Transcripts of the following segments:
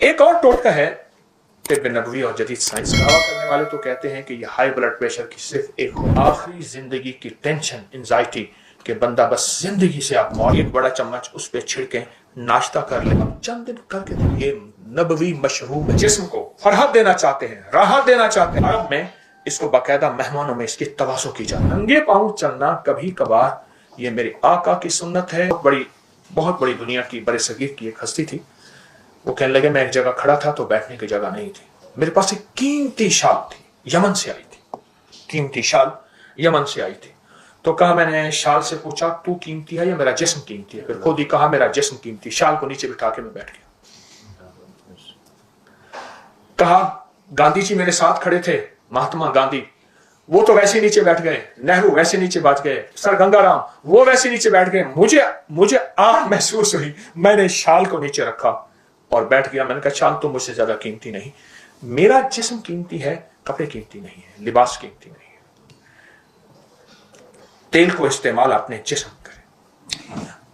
एक और टोटका है तिब्ब नबवी और जदीद साइंस का। दावा करने वाले तो कहते हैं कि यह हाई ब्लड प्रेशर की सिर्फ एक आखिरी जिंदगी की टेंशन एंजाइटी के बंदा बस जिंदगी से आप मौत, एक बड़ा चम्मच उस पर छिड़के नाश्ता कर ले, चंद दिन करके ये नबवी मशरूब जिस्म को फरहत देना चाहते हैं, राहत देना चाहते हैं। अरब में इसको बाकायदा मेहमानों में इसकी तवासो की जाती है। नंगे पांव चलना कभी कभार ये मेरे आका की सुन्नत है। बहुत बड़ी दुनिया की बड़े सगीर की एक हस्ती थी। वो कहने लगे मैं एक जगह खड़ा था तो बैठने की जगह नहीं थी, मेरे पास एक कीमती शाल थी, यमन से आई थी, कीमती शाल यमन से आई थी। तो कहा, मैंने शाल से पूछा तू कीमती है या मेरा जिस्म कीमती है? फिर खुद ही कहा मेरा जिस्म कीमती। शाल को नीचे बिठा के मैं बैठ गया। कहा गांधी जी मेरे साथ खड़े थे, महात्मा गांधी, वो तो वैसे नीचे बैठ गए, नेहरू वैसे नीचे बैठ गए, सर गंगाराम वो वैसे नीचे बैठ गए। मुझे आह महसूस हुई, मैंने शाल को नीचे रखा और बैठ गया। मैंने कहा शाल तो मुझसे ज्यादा कीमती नहीं, मेरा जिस्म कीमती है, कपड़े कीमती नहीं है, लिबास कीमती नहीं है। तेल को इस्तेमाल अपने जिस्म करें।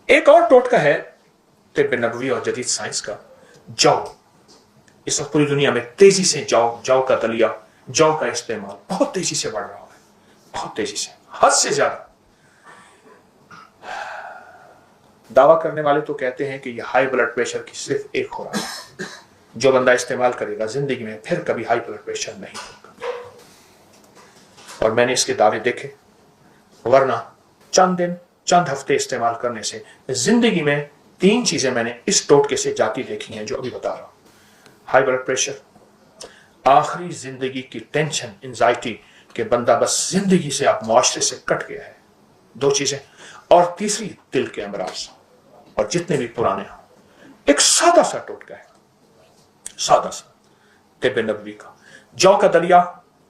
एक और टोटका है तिब्ब नबवी और जदीद साइंस का, जौ। इस वक्त पूरी दुनिया में तेजी से जौ का दलिया, जौ का इस्तेमाल बहुत तेजी से बढ़ रहा है, बहुत तेजी से, हद से ज्यादा। दावा करने वाले तो कहते हैं कि यह हाई ब्लड प्रेशर की सिर्फ एक खुराक है, जो बंदा इस्तेमाल करेगा जिंदगी में फिर कभी हाई ब्लड प्रेशर नहीं होगा। और मैंने इसके दावे देखे, वरना चंद दिन चंद हफ्ते इस्तेमाल करने से जिंदगी में 3 चीजें मैंने इस टोटके से जाती देखी हैं जो अभी बता रहा हूं। हाई ब्लड प्रेशर, आखिरी जिंदगी की टेंशन एंजाइटी के बंदा बस जिंदगी से आप मुआशरे से कट गया है, 2 चीजें। और तीसरी दिल के अमराज, और जितने भी पुराने हो। एक सादा सा टोटका है, सादा सा तिब्ब नबवी का। जौ का दलिया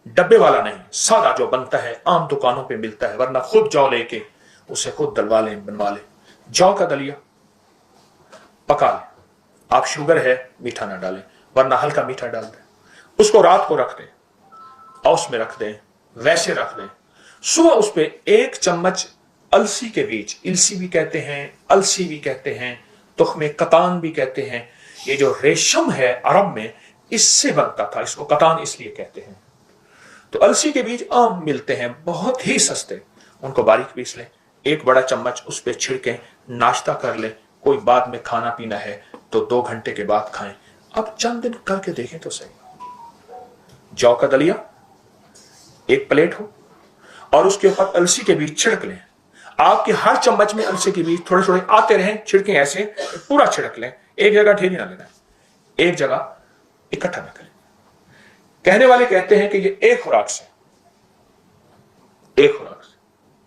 डब्बे वाला नहीं, सादा जो बनता है आम दुकानों पे मिलता है, वरना खुद जौ लेके उसे खुद दलवा लें, बनवा लें। जौ का दलिया पका लें, आप शुगर है मीठा ना डालें, वरना हल्का मीठा डाल दें। उसको रात को रख दें, औस में रख दें, वैसे रख दें। सुबह उस पर 1 चम्मच अलसी के बीज, इलसी भी कहते हैं, अलसी भी कहते हैं, तुख्मे कतान भी कहते हैं। ये जो रेशम है अरब में इससे बनता था, इसको कतान इसलिए कहते हैं। तो अलसी के बीज आम मिलते हैं, बहुत ही सस्ते, उनको बारीक पीस लें, 1 बड़ा चम्मच उस पर छिड़कें, नाश्ता कर लें। कोई बाद में खाना पीना है तो 2 घंटे के बाद खाएं। अब चंद दिन करके देखें तो सही। जौ का दलिया 1 प्लेट हो और उसके ऊपर अलसी के बीज छिड़क लें। आपके हर चम्मच में अलसी के बीज थोड़े थोड़े आते रहें, छिड़कें, ऐसे पूरा छिड़क लें। एक जगह ढेरी ना लेना, एक जगह इकट्ठा ना करें। कहने वाले कहते हैं कि ये एक खुराक से,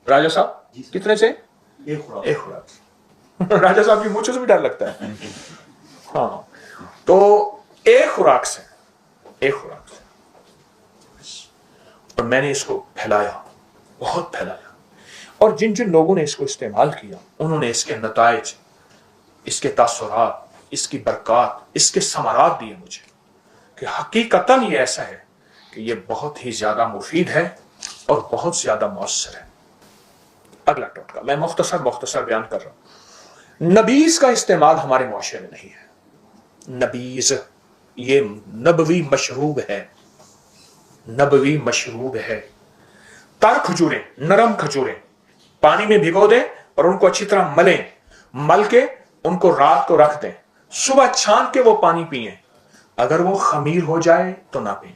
राजा साहब कितने से? एक खुराक से। राजा साहब की मुझे से भी डर लगता है। हाँ, तो एक खुराक से। और मैंने इसको फैलाया, बहुत फैलाया, और जिन जिन लोगों ने इसको इस्तेमाल किया उन्होंने इसके नताइज, इसके तासुरात, इसकी बरकत, इसके समारात दिए मुझे कि हकीकतन ये ऐसा है कि ये बहुत ही ज्यादा मुफीद है और बहुत ज्यादा मौसर है। अगला टोटका मैं मुख्तसर बयान कर रहा हूं। नबीज का इस्तेमाल हमारे मुआशरे में नहीं है। नबीज ये नबवी मशरूब है। तर खजूरें, नरम खजूरें पानी में भिगो दें और उनको अच्छी तरह मल के उनको रात को रख दें, सुबह छान के वो पानी पिए। अगर वो खमीर हो जाए तो ना पिए,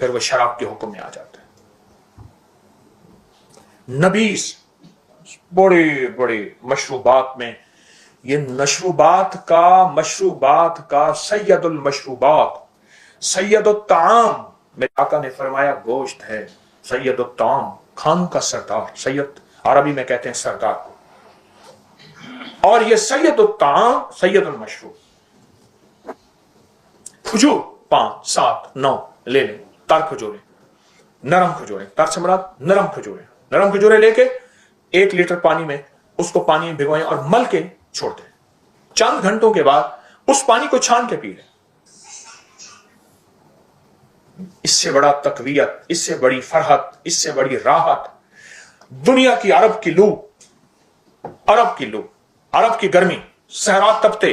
फिर वो शराब के हुक्म में आ जाता है। नबीस बड़े बड़े मशरूबात में, ये मशरूबात का सैयदुल मशरूबात, सैयदुल ताम। मेरे आका ने फरमाया गोश्त है सैयदुल ताम, खानों का सरदार। सैयद अरबी में कहते हैं सरदार को, और ये सैयदुल ताम, सैयदुल मशरूब। खजूर 5, 7, 9 ले लें, तर खजूरें, नरम खजूरें, तर से मुराद नरम खजूरें लेके 1 लीटर पानी में उसको पानी में भिगोएं और मल के छोड़ दें। चंद घंटों के बाद उस पानी को छान के पी लें। इससे बड़ा तकवीयत, इससे बड़ी फरहत, इससे बड़ी राहत दुनिया की, अरब की लू, अरब की गर्मी, सहरा तपते,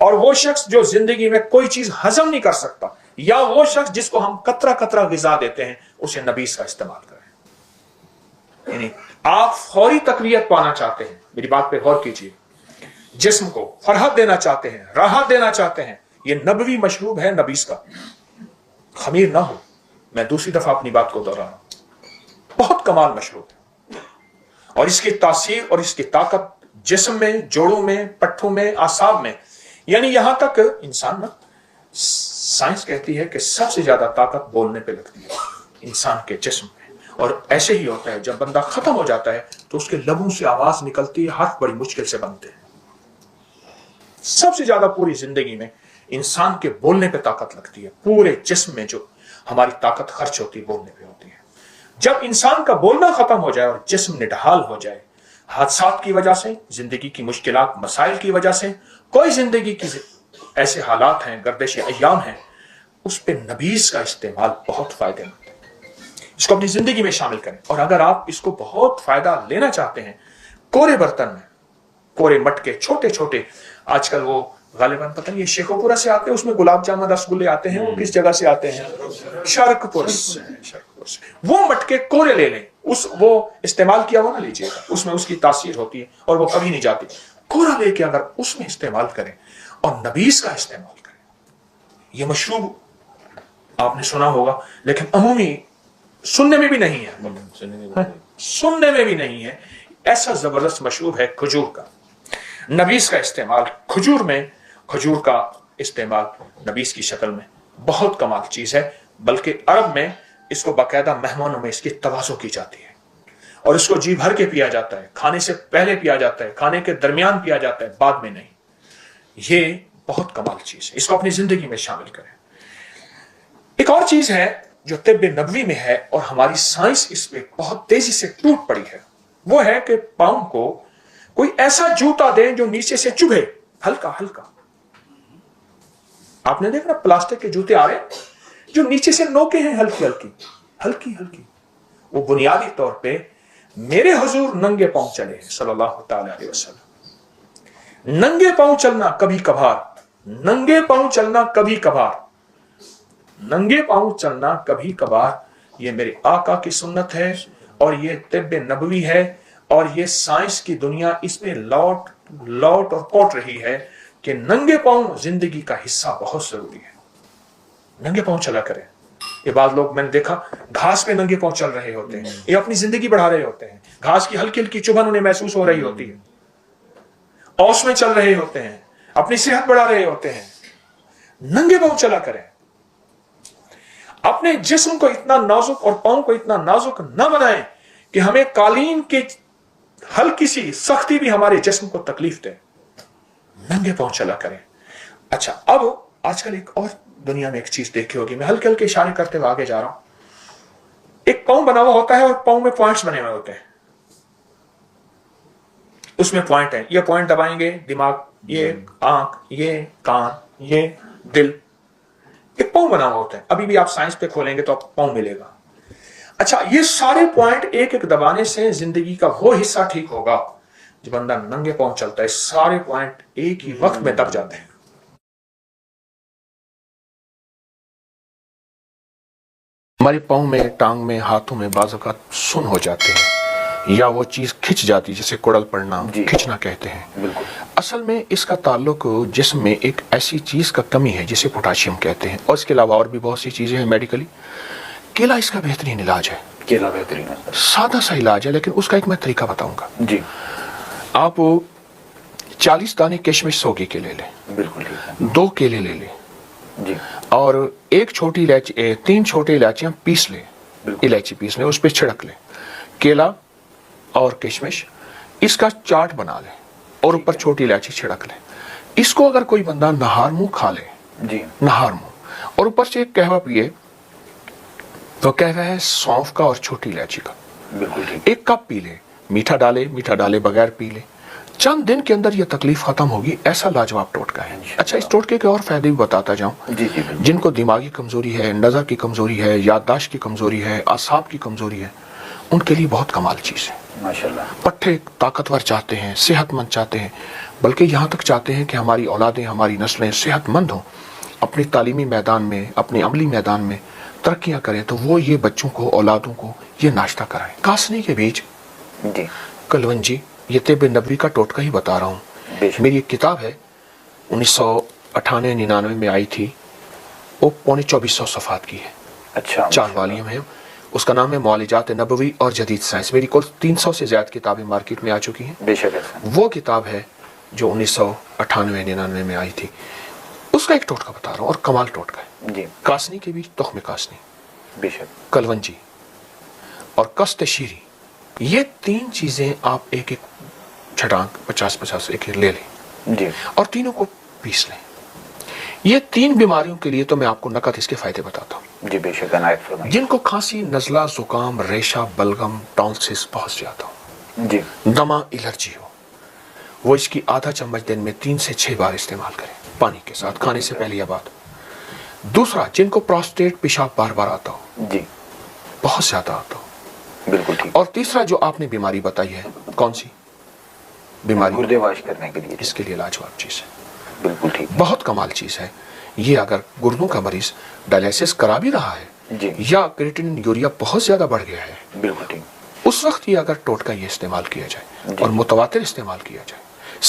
और वो शख्स जो जिंदगी में कोई चीज हजम नहीं कर सकता, या वो शख्स जिसको हम कतरा कतरा ग़िज़ा देते हैं, उसे नबीस का इस्तेमाल करें। यानी आप फौरी तकवीयत पाना चाहते हैं, मेरी बात पे गौर कीजिए, जिस्म को फरहत देना चाहते हैं, राहत देना चाहते हैं, ये नबवी मशरूब है नबीस का। खमीर ना हो, मैं दूसरी दफा अपनी बात को दोहरा रहा हूं, बहुत कमाल मशरूब है, और इसकी तासीर और इसकी ताकत जिस्म में, जोड़ों में, पट्ठों में, आसाब में, यानी यहां तक इंसान ना, साइंस कहती है कि सबसे ज्यादा ताकत बोलने पे लगती है इंसान के जिस्म में। और ऐसे ही होता है, जब बंदा खत्म हो जाता है तो उसके लबों से आवाज निकलती है, हाथ बड़ी मुश्किल से बनते हैं। सबसे ज्यादा पूरी जिंदगी में इंसान के बोलने पे ताकत लगती है, पूरे जिस्म में जो हमारी ताकत खर्च होती है बोलने पे होती है। जब इंसान का बोलना खत्म हो जाए और जिस्म निढाल हो जाए, हादसात की वजह से, जिंदगी की मुश्किलात मसाइल की वजह से, कोई जिंदगी की ऐसे हालात हैं, गर्दिश अय्याम हैं, उस पे नबीस का इस्तेमाल बहुत फायदेमंद है। इसको अपनी जिंदगी में शामिल करें। और अगर आप इसको बहुत फायदा लेना चाहते हैं, कोरे बर्तन में, कोरे मटके छोटे छोटे, आजकल वो गालिबन पता नहीं शेखोपुरा से आते हैं, उसमें गुलाब जामुन रसगुल्ले आते हैं, वो किस जगह से आते हैं, शरकपुर से। वो मटके कोरे ले लें, वो इस्तेमाल किया हुआ ना लीजिएगा, उसमें उसकी तासीर होती है और वो कभी नहीं जाती। कोरा लेके अगर उसमें इस्तेमाल करें और नबीस का इस्तेमाल करें, ये मशरूब आपने सुना होगा, लेकिन अमूमी सुनने में भी नहीं है, सुनने में भी नहीं है, ऐसा जबरदस्त मशरूब है खजूर का। नबीस का इस्तेमाल खजूर में, खजूर का इस्तेमाल नबीस की शक्ल में बहुत कमाल चीज है। बल्कि अरब में इसको बाकायदा मेहमानों में इसकी तवाज़ो की जाती है और इसको जी भर के पिया जाता है, खाने से पहले पिया जाता है, खाने के दरमियान पिया जाता है, बाद में नहीं। ये बहुत कमाल चीज है, इसको अपनी जिंदगी में शामिल करें। एक और चीज है जो तिब्ब नबवी में है और हमारी साइंस इसमें बहुत तेजी से टूट पड़ी है, वो है कि पांव को कोई ऐसा जूता दें जो नीचे से चुभे, हल्का हल्का। आपने देखा प्लास्टिक के जूते आ रहे हैं जो नीचे से नोके हैं, हल्की हल्की हल्की हल्की। वो बुनियादी तौर पे मेरे हुजूर नंगे पांव चले हैं सल्लल्लाहु तआला अलैहि वसल्लम। नंगे पांव चलना कभी कभार, नंगे पांव चलना कभी कभार, नंगे पांव चलना कभी कभार, ये मेरे आका की सुन्नत है और ये तिब्ब नबवी है। और ये साइंस की दुनिया इसमें लौट लौट और कोट रही है कि नंगे पांव जिंदगी का हिस्सा बहुत जरूरी है। नंगे पांव चला करें। ये बात लोग मैंने देखा घास पे नंगे पांव चल रहे होते हैं, ये अपनी जिंदगी बढ़ा रहे होते हैं, घास की हल्की हल्की चुभन उन्हें महसूस हो रही होती है, औस में चल रहे होते हैं, अपनी सेहत बढ़ा रहे होते हैं। नंगे पांव चला करें। अपने जिस्म को इतना नाजुक और पांव को इतना नाजुक न बनाएं कि हमें कालीन की हल्की सी सख्ती भी हमारे जिस्म को तकलीफ दे। नंगे पांव चला करें। अच्छा, अब आजकल एक और दुनिया में एक चीज देखी होगी, मैं हल्के हल्के इशारे करते हुए आगे जा रहा हूं। एक पांव बना हुआ होता है और पांव में पॉइंट्स बने हुए होते हैं, उसमें पॉइंट है, ये पॉइंट दबाएंगे दिमाग, ये आंख, ये कान, ये दिल। एक पांव बना हुआ होता है, अभी भी आप साइंस पे खोलेंगे तो आपको पांव मिलेगा। अच्छा, ये सारे पॉइंट एक एक दबाने से जिंदगी का वो हिस्सा ठीक होगा। जब बंदा नंगे पांव चलता है, सारे पॉइंट एक ही वक्त में दब जाते हैं। हमारे पांव में, टांग में, हाथों में बाज़ औक़ात सुन हो जाते हैं या वो चीज खिंच जाती है, जिसे कुड़ल पड़ना, खिंचना कहते हैं। बिल्कुल। असल में इसका ताल्लुक जिस्म में एक ऐसी चीज का कमी है जिसे पोटाशियम कहते हैं, और इसके अलावा और भी बहुत सी चीजें हैं मेडिकली। केला इसका बेहतरीन इलाज है। केला बेहतरीन है, सादा सा इलाज है, लेकिन उसका एक मैं तरीका बताऊंगा जी। आप 40 दाने किशमिश सोगे के ले लें, बिल्कुल, 2 केले ले लें जी, और 1 छोटी इलायची, 3 छोटी इलायचियां पीस लें, इलायची पीस लें, उस पर छिड़क लें, केला और किशमिश, इसका चाट बना लें और ऊपर छोटी इलायची छिड़क लें। इसको अगर कोई बंदा नहार मुंह खा ले जी, नहार मुंह, और ऊपर से एक कहवा पिए, तो कहवा है सौंफ का और छोटी इलायची का, बिल्कुल, 1 कप पी ले, मीठा डाले बगैर पी ले। चंद दिन के अंदर यह तकलीफ खत्म होगी। ऐसा लाजवाब टोटका है। अच्छा, इस टोटके के और फायदे भी बताता जाऊं। जिनको दिमागी कमजोरी है, नजर की कमजोरी है, याददाश्त की कमजोरी है, आसाब की कमजोरी है, उनके लिए बहुत कमाल चीज है माशाल्लाह। पट्टे ताकतवर चाहते हैं, सेहतमंद चाहते हैं, بلکہ یہاں تک چاہتے ہیں کہ ہماری اولادیں، ہماری نسلیں صحت مند ہوں، اپنی تعلیمی میدان میں، اپنے عملی میدان میں ترقیاں کریں، تو وہ یہ بچوں کو، اولادوں کو یہ ناشتہ کرائیں۔ کاسنی کے بیج، جی کلونجی، یہ طب نبوی کا ٹوٹکا ہی بتا رہا ہوں۔ میری ایک کتاب ہے 1998-99 میں آئی تھی، وہ 2400 صفحات کی ہے، اچھا 4 والیوم ہے، اس کا نام ہے معالجات نبوی اور جدید سائنس۔ میری کل 300 سے زیادہ کتابیں مارکیٹ میں آ چکی ہیں۔ بے شک ایسا وہ کتاب ہے جو 1998-99 میں آئی تھی، اس کا ایک ٹوٹکا بتا رہا ہوں، اور کمال ٹوٹکا ہے۔ جی کاسنی کے بیچ، تخم کاسنی، بے شک کلونجی اور کست شیری، یہ 3 چیزیں آپ ایک ایک چھٹانک 50-50 ایک لے لیں جی اور تینوں کو پیس لیں۔ یہ 3 بیماریوں کے لیے تو میں آپ کو نقد اس کے فائدے بتاتا ہوں۔ جی بے شک عنایت فرمائیے۔ جن کو کھانسی، نزلہ، زکام، ریشہ، بلغم، ٹانسس بہت زیادہ ہو، جی دمہ، الرجی ہو، وہ اس کی آدھا چمچ دن میں 3 سے 6 بار استعمال کریں، پانی کے ساتھ، کھانے سے پہلے یا بعد۔ دوسرا، جن کو پروسٹیٹ، پیشاب بار بار آتا ہو، جی بہت زیادہ آتا ہو۔ بالکل ٹھیک۔ اور تیسرا جو آپ نے بیماری بتائی ہے، کون سی بیماری؟ گردے واش کرنے کے لیے۔ اس کے لیے لاجواب چیز ہے، بالکل ٹھیک۔ بہت کمال چیز ہے یہ۔ اگر گردوں کا مریض ڈائلیسس کرا بھی رہا ہے جی یا کریٹنین یوریا بہت زیادہ بڑھ گیا ہے، بالکل ٹھیک۔ اس وقت یہ اگر ٹوٹکا یہ استعمال کیا جائے جی اور متواتر استعمال کیا جائے،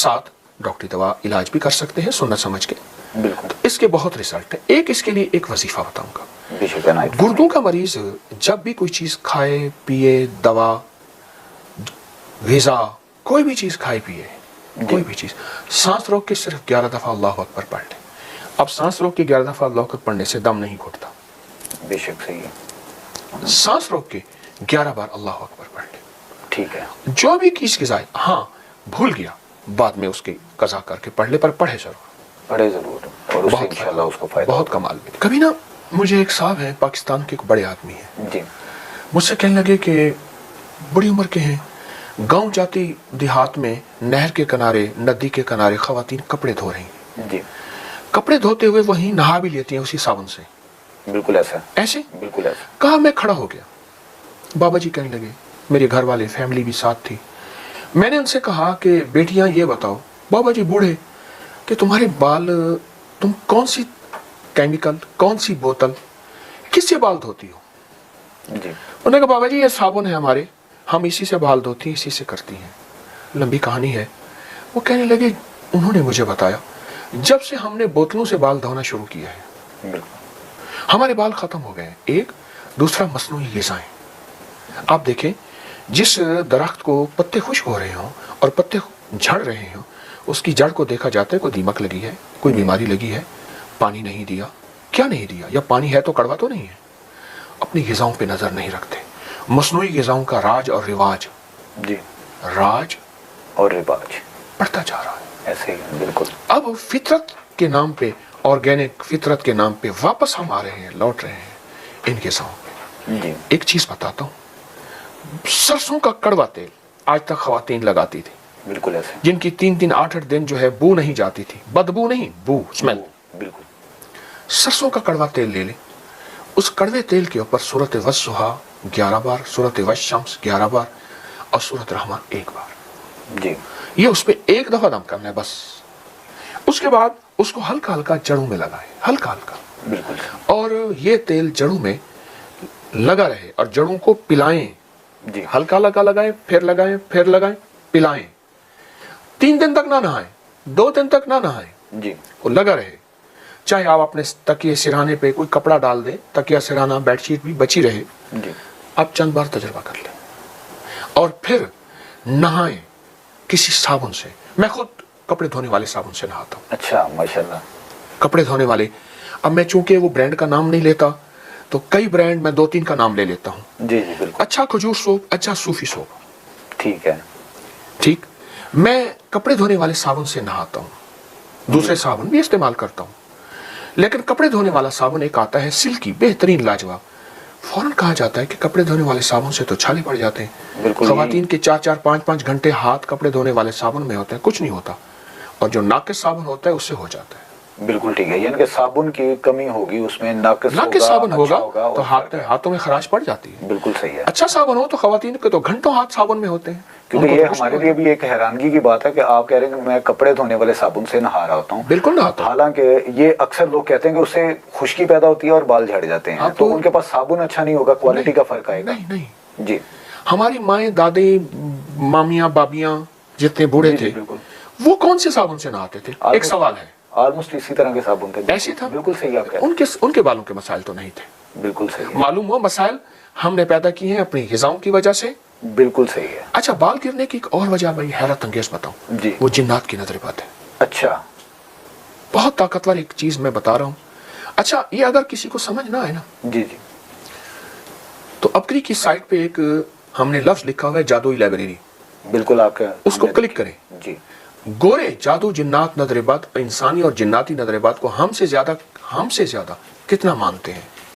ساتھ ڈاکٹری دوا علاج بھی کر سکتے ہیں سنت سمجھ کے، بالکل تو اس کے بہت ریزلٹ ہے۔ ایک اس کے لیے ایک وظیفہ بتاؤں گا۔ بے شک عنایت۔ گردوں کا مریض جب بھی کوئی چیز کھائے، پیے، دوا، غذا، کوئی بھی چیز کھائے پیے، کوئی بھی چیز، سانس روک کے صرف 11 دفعہ اللہ اکبر پڑھ لیں۔ اب سانس روک کے 11 دفعہ اللہ اکبر پڑھنے سے دم نہیں گھٹتا، بے شک صحیح ہے۔ سانس روک کے 11 بار اللہ اکبر پڑھ لیں۔ ٹھیک ہے۔ جو بھی چیز غذائے، ہاں بھول گیا بعد میں اس کی قضا کر کے پڑھ لے، پر پڑھے ضرور، پڑھے ضرور، اور اس سے بہت انشاءاللہ اس کو فائدہ بہت کمال ملے۔ کبھی نا مجھے ایک صاحب ہیں، پاکستان کے ایک بڑے آدمی ہیں، جی مجھ سے کہنے لگے کہ بڑی عمر کے ہیں، گاؤں جاتی دیہات میں نہر کے کنارے، ندی کے کنارے خواتین کپڑے دھو رہی ہیں، جی کپڑے دھوتے ہوئے وہیں نہا بھی لیتی ہیں اسی صابن سے، بالکل ایسا، ایسے بالکل ایسا۔ کہا میں کھڑا ہو گیا۔ بابا جی کہنے لگے، میرے گھر والے، فیملی بھی ساتھ تھی، میں نے ان سے کہا کہ بیٹیاں یہ بتاؤ، بابا جی بوڑھے، کہ تمہارے بال، تم کون سی کیمیکل، کون سی بوتل، کس سے بال دھوتی ہو؟ جی انہوں نے کہا بابا جی یہ صابن ہے ہمارے، ہم اسی سے بال دھوتی ہیں، اسی سے کرتی ہیں۔ لمبی کہانی ہے۔ وہ کہنے لگے، انہوں نے مجھے بتایا جب سے ہم نے بوتلوں سے بال دھونا شروع کیا ہے بالکل ہمارے بال ختم ہو گئے ہیں۔ ایک دوسرا مصنوعی غذائیں، آپ دیکھیں جس درخت کو پتے خشک ہو رہے ہوں اور پتے جھڑ رہے ہوں، اس کی جڑ کو دیکھا جاتا ہے کوئی دیمک لگی ہے، کوئی بیماری لگی ہے، پانی نہیں دیا، کیا نہیں دیا، یا پانی ہے تو کڑوا تو نہیں ہے، اپنی غذاؤں پہ نظر نہیں رکھتے۔ مصنوعی غذاؤں کا راج اور رواج، جی راج اور رواج بڑھتا جا رہا ہے۔ ایسے ہی بالکل۔ اب فطرت کے نام پہ، آرگینک فطرت کے نام پہ واپس ہم آ رہے ہیں، لوٹ رہے ہیں ان غذاؤں پہ۔ جی ایک چیز بتاتا ہوں، سرسوں کا کڑوا تیل آج تک خواتین لگاتی تھی، بالکل ایسے، جن کی 3 8 دن جو ہے بو نہیں جاتی تھی، بدبو نہیں، بو، اسمیل۔ بالکل سرسوں کا کڑوا تیل لے لیں، اس کڑوے تیل کے اوپر سورۃ والضحیٰ 11 بار، سورۃ والشمس 11 بار اور سورۃ الرحمن 1 بار، جی یہ اس پہ 1 دفعہ دم کرنا ہے بس۔ اس کے بعد اس کو ہلکا ہلکا جڑوں میں لگائیں، ہلکا ہلکا، بالکل اور یہ تیل جڑوں میں لگا رہے اور جڑوں کو پلائیں، جی ہلکا لگا لگائیں، پھر لگائیں، پھر لگائیں، پلائیں۔ 3 دن تک نہ نہائیں، 2 دن تک نہ نہائیں، جی وہ لگا رہے۔ چاہے آپ اپنے تکیے سرہانے پہ کوئی کپڑا ڈال دیں، تکیہ سرہانہ بیڈ شیٹ بھی بچی رہے، جی آپ چند بار تجربہ کر لیں اور پھر نہائیں کسی صابن سے۔ میں خود کپڑے دھونے والے صابن سے نہاتا ہوں، اچھا ماشاءاللہ، کپڑے دھونے والے۔ اب میں چونکہ وہ برانڈ کا نام نہیں لیتا تو کئی برانڈ میں 2-3 کا نام لے لیتا ہوں۔ جی جی بالکل اچھا کھجور سوپ، اچھا صوفی سوپ، ٹھیک ہے، ٹھیک۔ میں کپڑے دھونے والے صابن سے نہاتا ہوں، دوسرے صابن بھی استعمال کرتا ہوں، لیکن کپڑے دھونے والا صابن ایک آتا ہے سلکی، بہترین، لاجواب۔ فوراً کہا جاتا ہے کہ کپڑے دھونے والے صابن سے تو چھالے پڑ جاتے ہیں، بالکل۔ خواتین کے 4-4 5-5 گھنٹے ہاتھ کپڑے دھونے والے صابن میں ہوتے ہیں، کچھ نہیں ہوتا، اور جو ناقص صابن ہوتا ہے اس سے ہو جاتا ہے۔ बिल्कुल ठीक है, यानी कि साबुन की कमी होगी उसमें, नाकिस साबुन होगा और तो हाथों में खराश पड़ जाती है। बिल्कुल सही है। अच्छा साबुन हो तो खवातीन के तो घंटों हाथ साबुन में होते हैं, क्योंकि उनको ये तो कुछ हमारे नहीं लिए भी एक हैरानगी की बात है कि आप कह रहे हैं कि मैं कपड़े धोने वाले साबुन से नहा रहा होता हूँ। बिल्कुल ना आता। हालांकि ये अक्सर लोग कहते हैं कि उससे खुश्की पैदा होती है और बाल झड़ जाते हैं, तो उनके पास साबुन अच्छा नहीं होगा, क्वालिटी का फर्क आएगा। नहीं नहीं जी, हमारी माएँ दादी मामियाँ बाबियाँ जितने बूढ़े थे वो कौन से साबुन से नहाते थे? एक सवाल है। ऑलमोस्ट इसी तरह के साबुन थे। ऐसे था। बिल्कुल सही आप कह रहे हैं। उनके बालों के मसाइल तो नहीं थे। बिल्कुल सही है। मालूम हो मसाइल हमने पैदा किए हैं अपनी ग़िज़ाओं की वजह से। बिल्कुल सही है। अच्छा बाल गिरने की एक और वजह भाई हैरत अंगेज बताऊं जी, वो जिन्नात की नजर बात है। अच्छा, बहुत ताकतवर एक चीज मैं बता रहा हूँ। अच्छा ये अगर किसी को समझ ना आए ना, जी जी, तो अपनी की साइट पे एक हमने लफ्ज लिखा हुआ है जादुई लाइब्रेरी, बिल्कुल आपका, उसको क्लिक करें। जी, गोरे जादू जिन्नात नजरेबात इंसानी और जिन्नाती नजरेबात को हमसे ज्यादा कितना मानते हैं।